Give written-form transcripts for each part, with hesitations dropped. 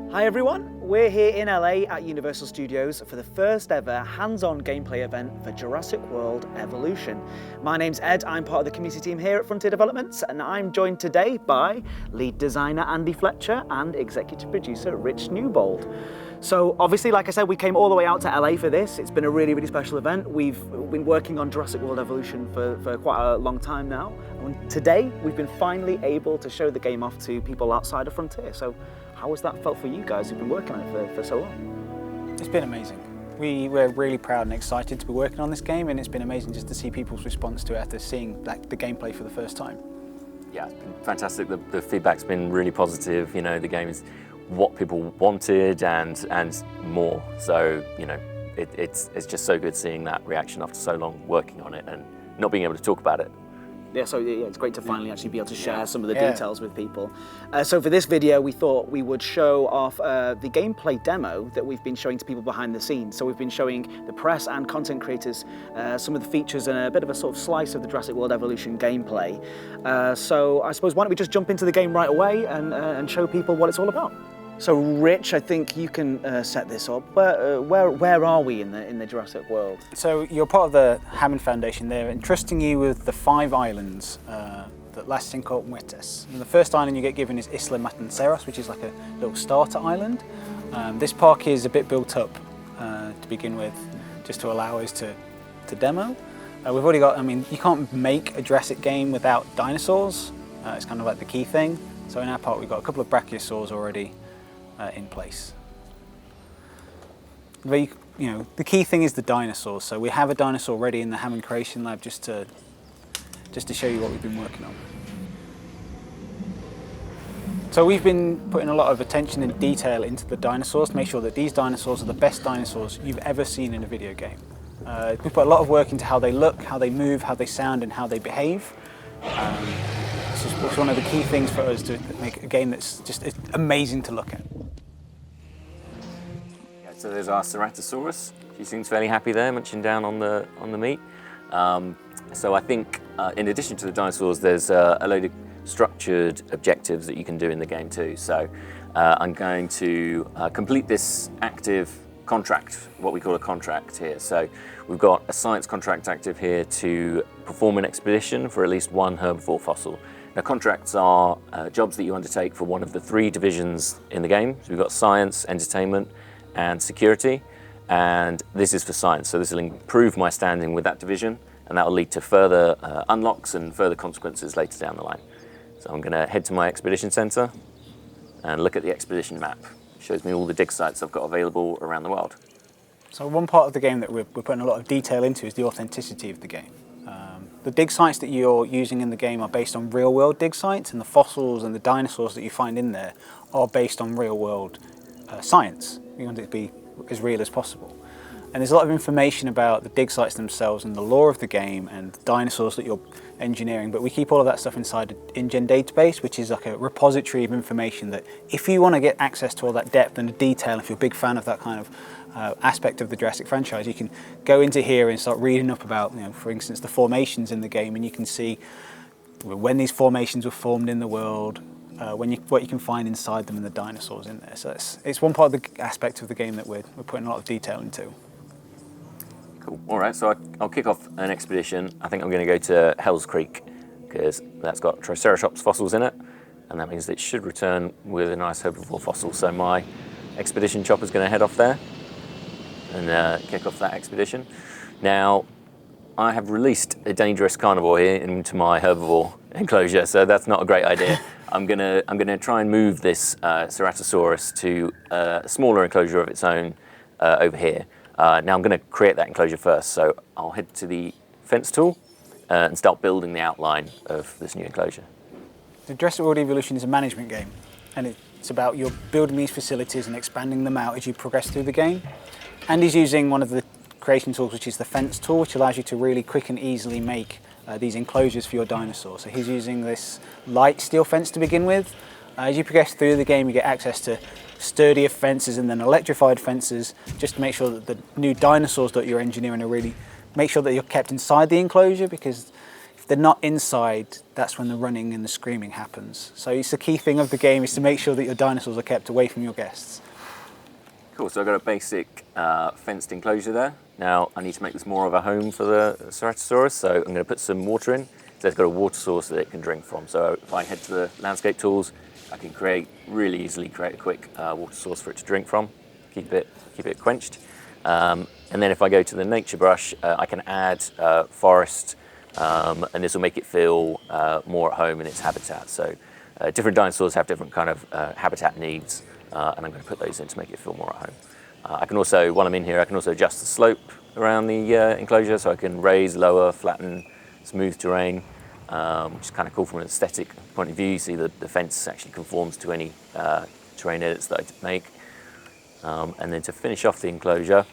Hi everyone, we're here in LA at Universal Studios for the first ever hands-on gameplay event for Jurassic World Evolution. My name's Ed, I'm part of the community team here at Frontier Developments, and I'm joined today by lead designer Andy Fletcher and executive producer Rich Newbold. So obviously, like I said, we came all the way out to LA for this. It's been a really, really special event. We've been working on Jurassic World Evolution for quite a long time now. And today, we've been finally able to show the game off to people outside of Frontier. So how has that felt for you guys who've been working on it for so long? It's been amazing. We're really proud and excited to be working on this game, and it's been amazing just to see people's response to it after seeing the gameplay for the first time. Yeah, it's been fantastic. The feedback's been really positive. You know, the game is what people wanted and more. So, you know, it's just so good seeing that reaction after so long working on it and not being able to talk about it. Yeah, so it's great to finally actually be able to share some of the details with people. So for this video, we thought we would show off the gameplay demo that we've been showing to people behind the scenes. So we've been showing the press and content creators some of the features and a bit of a sort of slice of the Jurassic World Evolution gameplay. So I suppose why don't we just jump into the game right away and show people what it's all about. So Rich, I think you can set this up. Where are we in the Jurassic World? So you're part of the Hammond Foundation. They're entrusting you with the 5 islands that Las Cinco Muertes. And the first island you get given is Isla Matanceros, which is like a little starter island. This park is a bit built up to begin with, just to allow us to demo. We've already got, I mean, you can't make a Jurassic game without dinosaurs. It's kind of like the key thing. So in our park we've got a couple of brachiosaurs already in place. You know, the key thing is the dinosaurs. So we have a dinosaur ready in the Hammond Creation Lab just to show you what we've been working on. So we've been putting a lot of attention and detail into the dinosaurs to make sure that these dinosaurs are the best dinosaurs you've ever seen in a video game. We've put a lot of work into how they look, how they move, how they sound, and how they behave. It's one of the key things for us to make a game that's just amazing to look at. So there's our Ceratosaurus. She seems fairly happy there, munching down on the meat. So I think in addition to the dinosaurs, there's a load of structured objectives that you can do in the game too. So I'm going to complete this active contract, what we call a contract here. So we've got a science contract active here to perform an expedition for at least 1 herbivore fossil. Now, contracts are jobs that you undertake for one of the 3 divisions in the game. So we've got science, entertainment, and security, and this is for science. So this will improve my standing with that division, and that will lead to further unlocks and further consequences later down the line. So I'm going to head to my expedition center and look at the expedition map. It shows me all the dig sites I've got available around the world. So one part of the game that we're putting a lot of detail into is the authenticity of the game. The dig sites that you're using in the game are based on real-world dig sites, and the fossils and the dinosaurs that you find in there are based on real-world science. We want it to be as real as possible. And there's a lot of information about the dig sites themselves and the lore of the game and the dinosaurs that you're engineering, but we keep all of that stuff inside an InGen database, which is like a repository of information that if you want to get access to all that depth and detail, if you're a big fan of that kind of aspect of the Jurassic franchise, you can go into here and start reading up about, you know, for instance, the formations in the game, and you can see when these formations were formed in the world, what you can find inside them and the dinosaurs in there. So it's one part of the aspect of the game that we're putting a lot of detail into. Cool. All right, so I'll kick off an expedition. I think I'm going to go to Hell's Creek because that's got Triceratops fossils in it, and that means that it should return with a nice herbivore fossil. So my expedition chopper's going to head off there and kick off that expedition. Now, I have released a dangerous carnivore here into my herbivore enclosure, so that's not a great idea. I'm gonna try and move this Ceratosaurus to a smaller enclosure of its own over here. Now I'm going to create that enclosure first, so I'll head to the fence tool and start building the outline of this new enclosure. The Jurassic World Evolution is a management game, and it's about you're building these facilities and expanding them out as you progress through the game. Andy's using one of the creation tools, which is the fence tool, which allows you to really quick and easily make these enclosures for your dinosaurs. So he's using this light steel fence to begin with. As you progress through the game, you get access to sturdier fences and then electrified fences, just to make sure that the new dinosaurs that you're engineering are really, make sure that you're kept inside the enclosure, because they're not inside, that's when the running and the screaming happens. So it's the key thing of the game is to make sure that your dinosaurs are kept away from your guests. Cool, so I've got a basic fenced enclosure there. Now I need to make this more of a home for the Ceratosaurus, so I'm going to put some water in. So it's got a water source that it can drink from. So if I head to the landscape tools, I can really easily create a quick water source for it to drink from, keep it quenched. And then if I go to the nature brush, I can add forest, and this will make it feel more at home in its habitat. So different dinosaurs have different kind of habitat needs, and I'm going to put those in to make it feel more at home. I can also, while I'm in here, I can also adjust the slope around the enclosure, so I can raise, lower, flatten, smooth terrain, which is kind of cool from an aesthetic point of view. You see the fence actually conforms to any terrain edits that I make. And then to finish off the enclosure,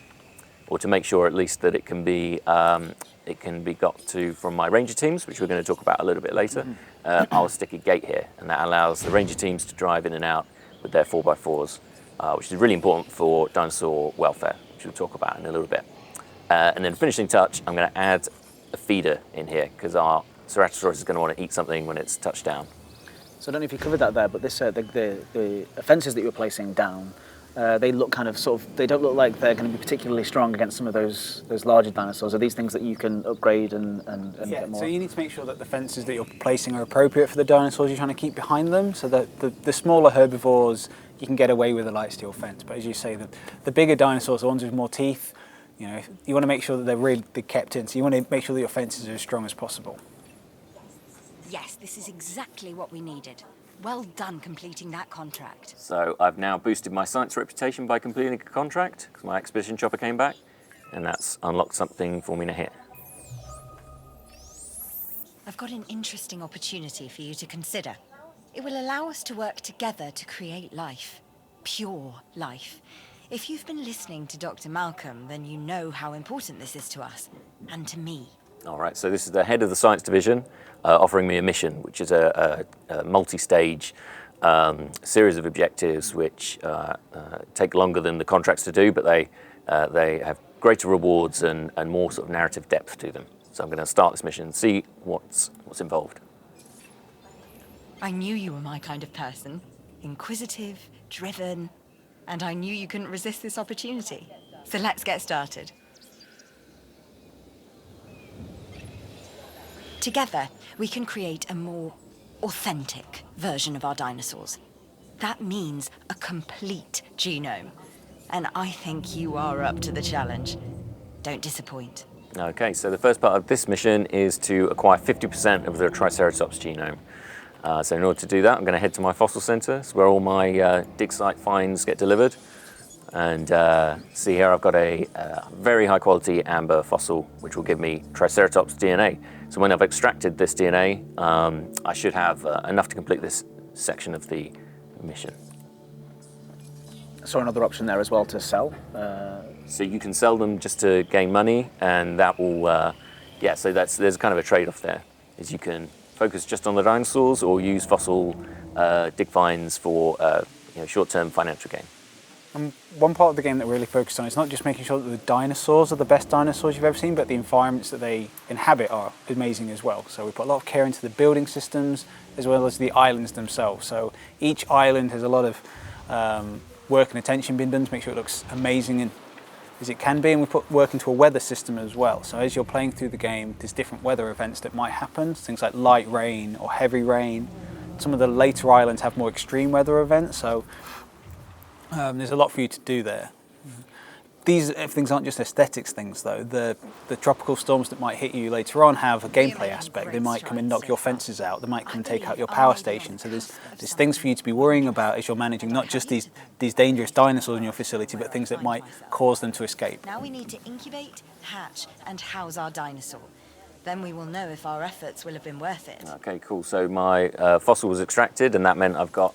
or to make sure at least that it can be got to from my ranger teams, which we're going to talk about a little bit later, I'll stick a gate here, and that allows the ranger teams to drive in and out with their 4x4s, which is really important for dinosaur welfare, which we'll talk about in a little bit. And then finishing touch, I'm going to add a feeder in here, because our Ceratosaurus is going to want to eat something when it's touched down. So I don't know if you covered that there, but this the fences that you were placing down, they look kind of they don't look like they're going to be particularly strong against some of those larger dinosaurs. Are these things that you can upgrade and get more? So you need to make sure that the fences that you're placing are appropriate for the dinosaurs you're trying to keep behind them, so that the smaller herbivores, you can get away with a light steel fence. But as you say, the bigger dinosaurs, the ones with more teeth, you know, you want to make sure that they're kept in, so you want to make sure that your fences are as strong as possible. Yes, this is exactly what we needed. Well done completing that contract. So I've now boosted my science reputation by completing a contract, because my expedition chopper came back, and that's unlocked something for me to hit. I've got an interesting opportunity for you to consider. It will allow us to work together to create life. Pure life. If you've been listening to Dr. Malcolm, then you know how important this is to us, and to me. All right, so this is the head of the science division offering me a mission, which is a multi-stage series of objectives which take longer than the contracts to do, but they have greater rewards and more sort of narrative depth to them. So I'm going to start this mission and see what's involved. I knew you were my kind of person. Inquisitive, driven, and I knew you couldn't resist this opportunity. So let's get started. Together, we can create a more authentic version of our dinosaurs. That means a complete genome. And I think you are up to the challenge. Don't disappoint. Okay, so the first part of this mission is to acquire 50% of the Triceratops genome. So in order to do that, I'm going to head to my fossil center. It's where all my dig site finds get delivered. And see here, I've got a very high quality amber fossil, which will give me Triceratops DNA. So when I've extracted this DNA, I should have enough to complete this section of the mission. So another option there as well to sell. So you can sell them just to gain money, and that will, so there's kind of a trade-off there, is you can focus just on the dinosaurs or use fossil dig finds for short-term financial gain. And one part of the game that we're really focused on is not just making sure that the dinosaurs are the best dinosaurs you've ever seen, but the environments that they inhabit are amazing as well. So we put a lot of care into the building systems as well as the islands themselves. So each island has a lot of work and attention being done to make sure it looks amazing as it can be, and we put work into a weather system as well. So as you're playing through the game, there's different weather events that might happen, things like light rain or heavy rain. Some of the later islands have more extreme weather events, so there's a lot for you to do there. These things aren't just aesthetics things though. The tropical storms that might hit you later on have a gameplay aspect. They might come and knock your fences out. They might come and take out your power station. So there's things for you to be worrying about as you're managing not just these dangerous dinosaurs in your facility, but things that might cause them to escape. Now we need to incubate, hatch, and house our dinosaur. Then we will know if our efforts will have been worth it. Okay, cool. So my fossil was extracted, and that meant I've got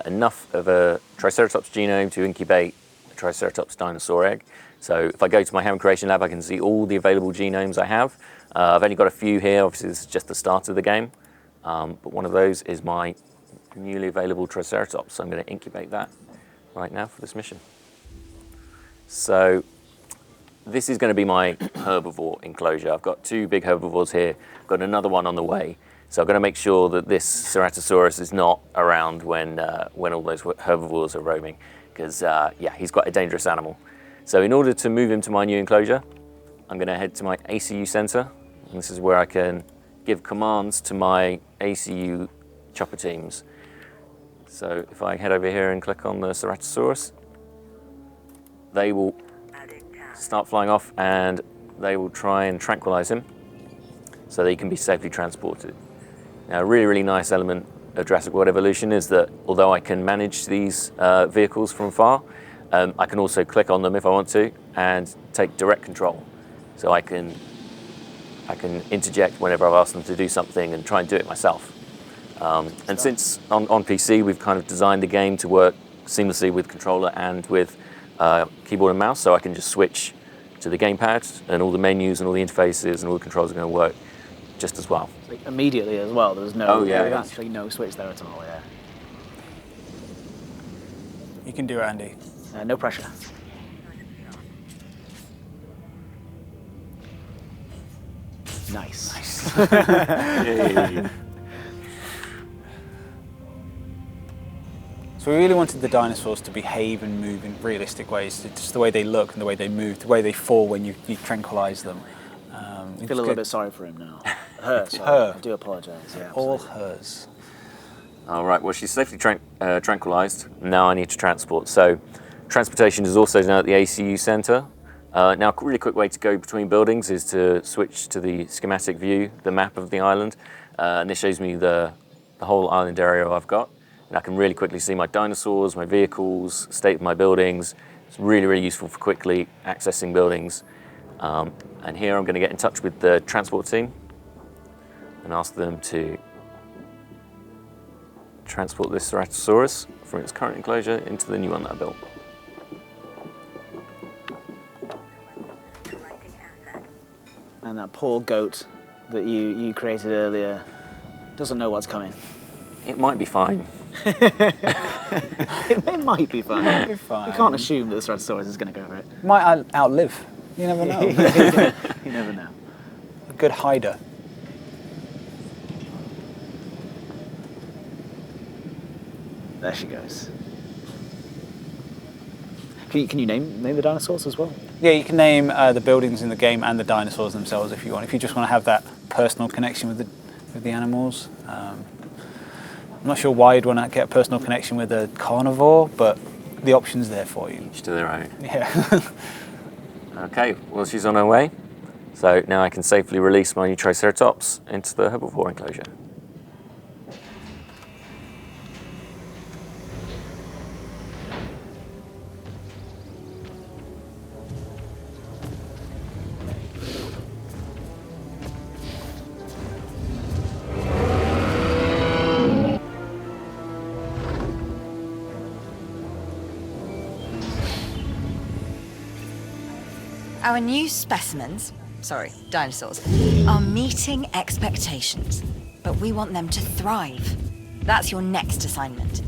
enough of a Triceratops genome to incubate a Triceratops dinosaur egg. So if I go to my Ham Creation Lab, I can see all the available genomes I have. I've only got a few here. Obviously, this is just the start of the game. But one of those is my newly available Triceratops. So I'm going to incubate that right now for this mission. So this is going to be my herbivore enclosure. I've got 2 big herbivores here. I've got another one on the way. So I'm going to make sure that this Ceratosaurus is not around when all those herbivores are roaming, because yeah, he's quite a dangerous animal. So in order to move him to my new enclosure, I'm going to head to my ACU center. And this is where I can give commands to my ACU chopper teams. So if I head over here and click on the Ceratosaurus, they will start flying off and they will try and tranquilize him so that he can be safely transported. Now, a really, really nice element of Jurassic World Evolution is that although I can manage these vehicles from far, I can also click on them if I want to and take direct control. So I can interject whenever I've asked them to do something and try and do it myself. And since on PC we've kind of designed the game to work seamlessly with controller and with keyboard and mouse, so I can just switch to the gamepad and all the menus and all the interfaces and all the controls are going to work just as well. Like immediately as well. There's no, actually no switch there at all. Yeah. You can do it, Andy. No pressure. Nice. Yay. So we really wanted the dinosaurs to behave and move in realistic ways, just the way they look and the way they move, the way they fall when you tranquilize them. I feel a little bit sorry for him now. Her, sorry. Her. I do apologise. Yeah, All absolutely. hers. All right, well, she's safely tranquilized. Now I need to transport. So transportation is also now at the ACU center. Now, a really quick way to go between buildings is to switch to the schematic view, the map of the island. And this shows me the whole island area I've got. And I can really quickly see my dinosaurs, my vehicles, state of my buildings. It's really, really useful for quickly accessing buildings. And here I'm going to get in touch with the transport team and ask them to transport this Ceratosaurus from its current enclosure into the new one that I built. And that poor goat that you created earlier doesn't know what's coming. It might be fine. It might be fine. It'll be fine. You can't assume that the Ceratosaurus is going to go for it. Might outlive. You never know. You never know. A good hider. There she goes. Can you name the dinosaurs as well? Yeah, you can name the buildings in the game and the dinosaurs themselves if you want. If you just want to have that personal connection with the animals. I'm not sure why you'd want to get a personal connection with a carnivore, but the option's there for you. Each to their own. Yeah. Okay, well, she's on her way. So now I can safely release my new Triceratops into the herbivore enclosure. Our new specimens, dinosaurs, are meeting expectations, but we want them to thrive. That's your next assignment.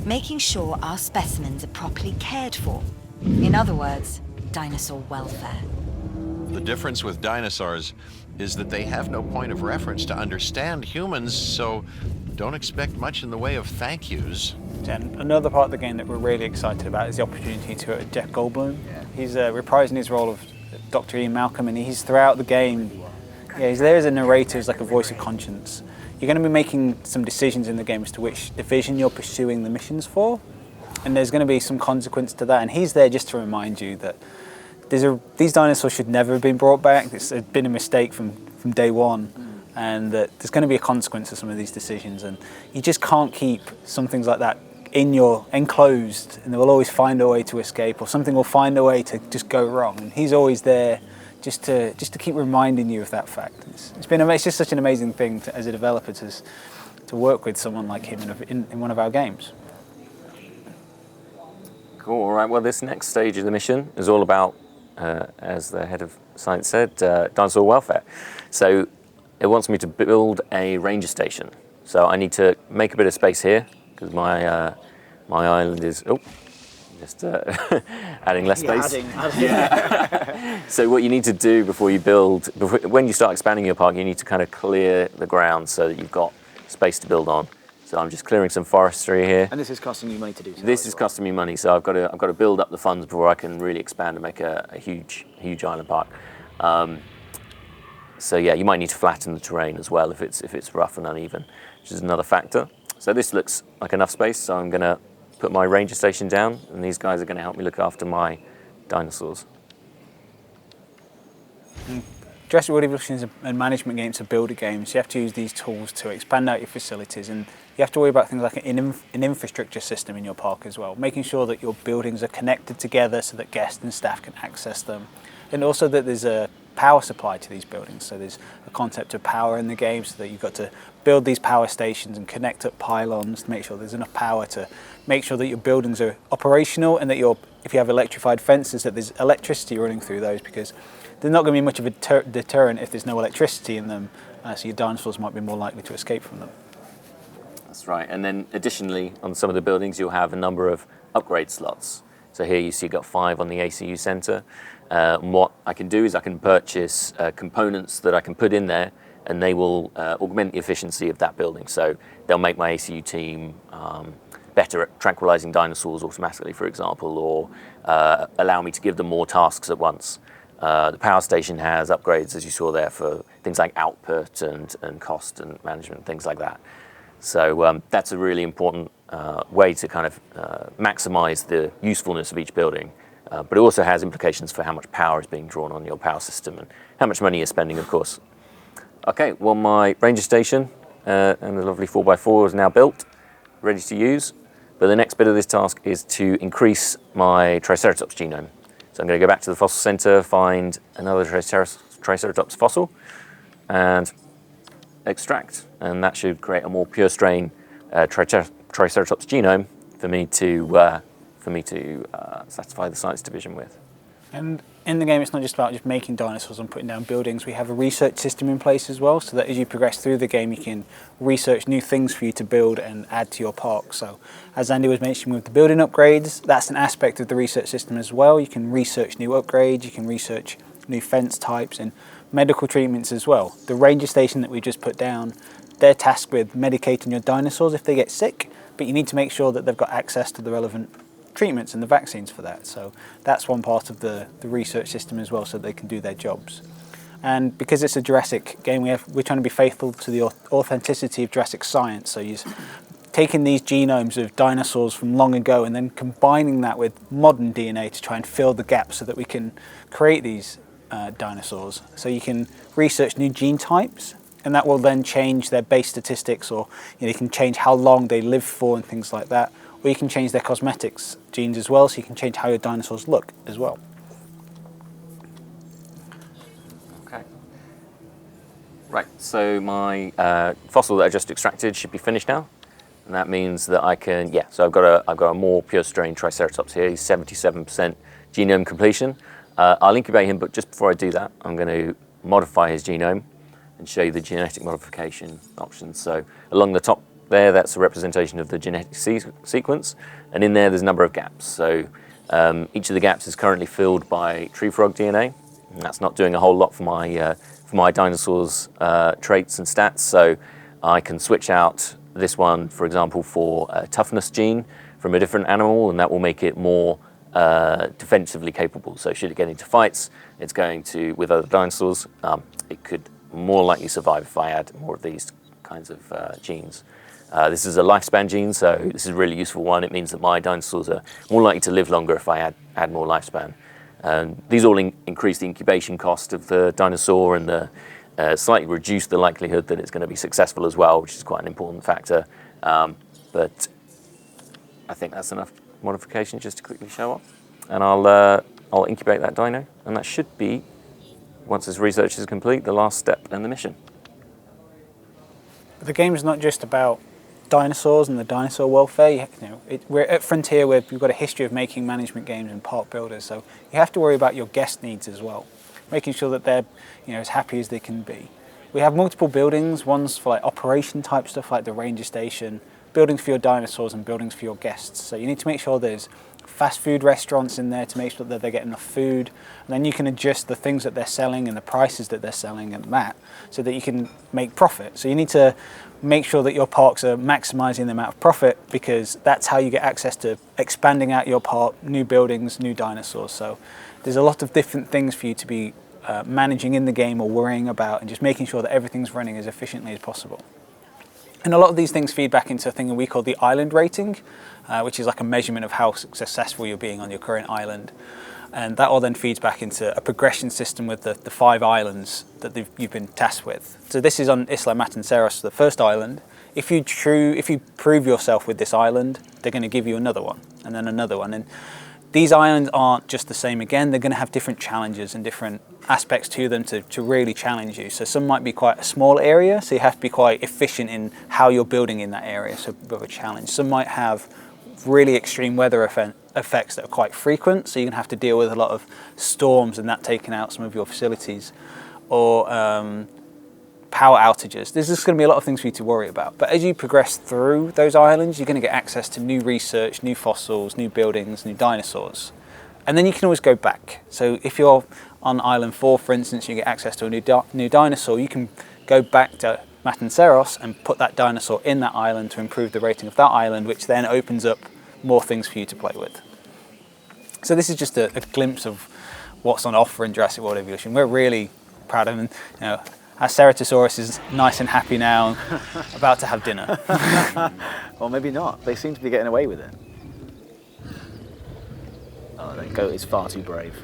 Making sure our specimens are properly cared for. In other words, dinosaur welfare. The difference with dinosaurs is that they have no point of reference to understand humans, so don't expect much in the way of thank yous. And another part of the game that we're really excited about is the opportunity to work with Jeff Goldblum. He's reprising his role of Dr. Ian Malcolm, and he's throughout the game. Yeah, he's there as a narrator, as like a voice of conscience. You're going to be making some decisions in the game as to which division you're pursuing the missions for, and there's going to be some consequence to that. And he's there just to remind you that these dinosaurs should never have been brought back. It's been a mistake from day one, and that there's going to be a consequence to some of these decisions. And you just can't keep some things like that in your enclosed, and they will always find a way to escape, or something will find a way to just go wrong. And he's always there just to keep reminding you of that fact. It's just such an amazing thing as a developer to work with someone like him in one of our games. Cool, all right, well, this next stage of the mission is all about, as the head of science said, dinosaur welfare. So it wants me to build a ranger station. So I need to make a bit of space here, because my island is, just adding less Yeah, space. adding. So what you need to do before you build, when you start expanding your park, you need to kind of clear the ground so that you've got space to build on. So I'm just clearing some forestry here. And this is costing you money to do so. This as is well. costing me money, so I've got to build up the funds before I can really expand and make a huge island park. So yeah, you might need to flatten the terrain as well if it's rough and uneven, which is another factor. So this looks like enough space, so I'm going to put my ranger station down, and these guys are going to help me look after my dinosaurs. Jurassic World Evolution is a management game, it's a builder game, so you have to use these tools to expand out your facilities, and you have to worry about things like an infrastructure system in your park as well, making sure that your buildings are connected together so that guests and staff can access them, and also that there's a power supply to these buildings. So there's a concept of power in the game, so that you've got to build these power stations and connect up pylons to make sure there's enough power to make sure that your buildings are operational, and that if you have electrified fences, that there's electricity running through those, because there's not going to be much of a deterrent if there's no electricity in them, so your dinosaurs might be more likely to escape from them. That's right. And then additionally, on some of the buildings, you'll have a number of upgrade slots. So here you see you've got 5 on the ACU center. And what I can do is I can purchase components that I can put in there, and they will augment the efficiency of that building. So they'll make my ACU team better at tranquilizing dinosaurs automatically, for example, or allow me to give them more tasks at once. The power station has upgrades, as you saw there, for things like output and cost and management, things like that. So that's a really important way to kind of maximize the usefulness of each building. But it also has implications for how much power is being drawn on your power system and how much money you're spending, of course. Okay, well, my ranger station and the lovely 4x4 is now built, ready to use. But the next bit of this task is to increase my Triceratops genome. So I'm going to go back to the fossil center, find another Triceratops fossil, and extract. And that should create a more pure strain Triceratops genome for me to satisfy the science division with. And in the game, it's not just about just making dinosaurs and putting down buildings. We have a research system in place as well, so that as you progress through the game, you can research new things for you to build and add to your park. So as Andy was mentioning with the building upgrades, that's an aspect of the research system as well. You can research new upgrades, you can research new fence types and medical treatments as well. The ranger station that we just put down, they're tasked with medicating your dinosaurs if they get sick, but you need to make sure that they've got access to the relevant treatments and the vaccines for that. So that's one part of the research system as well, so they can do their jobs. And because it's a Jurassic game, we're trying to be faithful to the authenticity of Jurassic science. So you're taking these genomes of dinosaurs from long ago and then combining that with modern DNA to try and fill the gaps so that we can create these dinosaurs. So you can research new gene types, and that will then change their base statistics, or you can change how long they live for and things like that. Or you can change their cosmetics genes as well, so you can change how your dinosaurs look as well. Okay. Right, so my fossil that I just extracted should be finished now. And that means that I can, so I've got a more pure strain Triceratops here. He's 77% genome completion. I'll incubate him, but just before I do that, I'm going to modify his genome and show you the genetic modification options. So along the top there, that's a representation of the genetic sequence, and in there's a number of gaps. So each of the gaps is currently filled by tree frog DNA, and that's not doing a whole lot for my dinosaurs' traits and stats. So I can switch out this one, for example, for a toughness gene from a different animal, and that will make it more defensively capable. So should it get into fights, it's going to, with other dinosaurs, it could more likely survive if I add more of these kinds of genes. This is a lifespan gene, so this is a really useful one. It means that my dinosaurs are more likely to live longer if I add more lifespan. These all increase the incubation cost of the dinosaur, and slightly reduce the likelihood that it's going to be successful as well, which is quite an important factor. But I think that's enough modification just to quickly show off. And I'll incubate that dino, and that should be, once this research is complete, the last step in the mission. The game is not just about dinosaurs and the dinosaur welfare. We're at Frontier, where we've got a history of making management games and park builders, so you have to worry about your guest needs as well, making sure that they're as happy as they can be. We have multiple buildings, ones for like operation type stuff like the ranger station, buildings for your dinosaurs and buildings for your guests. So you need to make sure there's fast food restaurants in there to make sure that they get enough food. And then you can adjust the things that they're selling and the prices that they're selling and that, so that you can make profit. So you need to make sure that your parks are maximizing the amount of profit, because that's how you get access to expanding out your park, new buildings, new dinosaurs. So there's a lot of different things for you to be managing in the game or worrying about, and just making sure that everything's running as efficiently as possible. And a lot of these things feed back into a thing that we call the island rating, which is like a measurement of how successful you're being on your current island. And that all then feeds back into a progression system with the 5 islands that you've been tasked with. So this is on Isla Matanceros, the first island. If you prove yourself with this island, they're going to give you another one, and then another one. And these islands aren't just the same again, they're going to have different challenges and different aspects to them to really challenge you. So some might be quite a small area, so you have to be quite efficient in how you're building in that area, so a bit of a challenge. Some might have really extreme weather effects that are quite frequent, so you're going to have to deal with a lot of storms and that taking out some of your facilities, or power outages. There's just going to be a lot of things for you to worry about. But as you progress through those islands, you're going to get access to new research, new fossils, new buildings, new dinosaurs. And then you can always go back. So if you're on Island 4, for instance, you get access to a new dinosaur, you can go back to Matanceros and put that dinosaur in that island to improve the rating of that island, which then opens up more things for you to play with. So this is just a glimpse of what's on offer in Jurassic World Evolution. We're really proud of them. You know, our Ceratosaurus is nice and happy now, about to have dinner. Well, maybe not. They seem to be getting away with it. Oh, that goat is far too brave.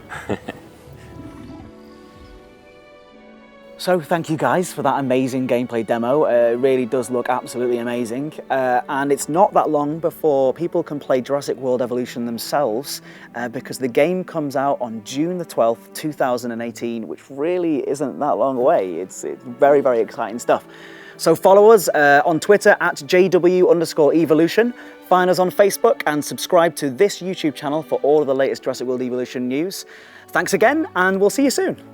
So thank you guys for that amazing gameplay demo. It really does look absolutely amazing. And it's not that long before people can play Jurassic World Evolution themselves, because the game comes out on June the 12th, 2018, which really isn't that long away. It's very, very exciting stuff. So follow us on Twitter at JW_Evolution. Find us on Facebook and subscribe to this YouTube channel for all of the latest Jurassic World Evolution news. Thanks again, and we'll see you soon.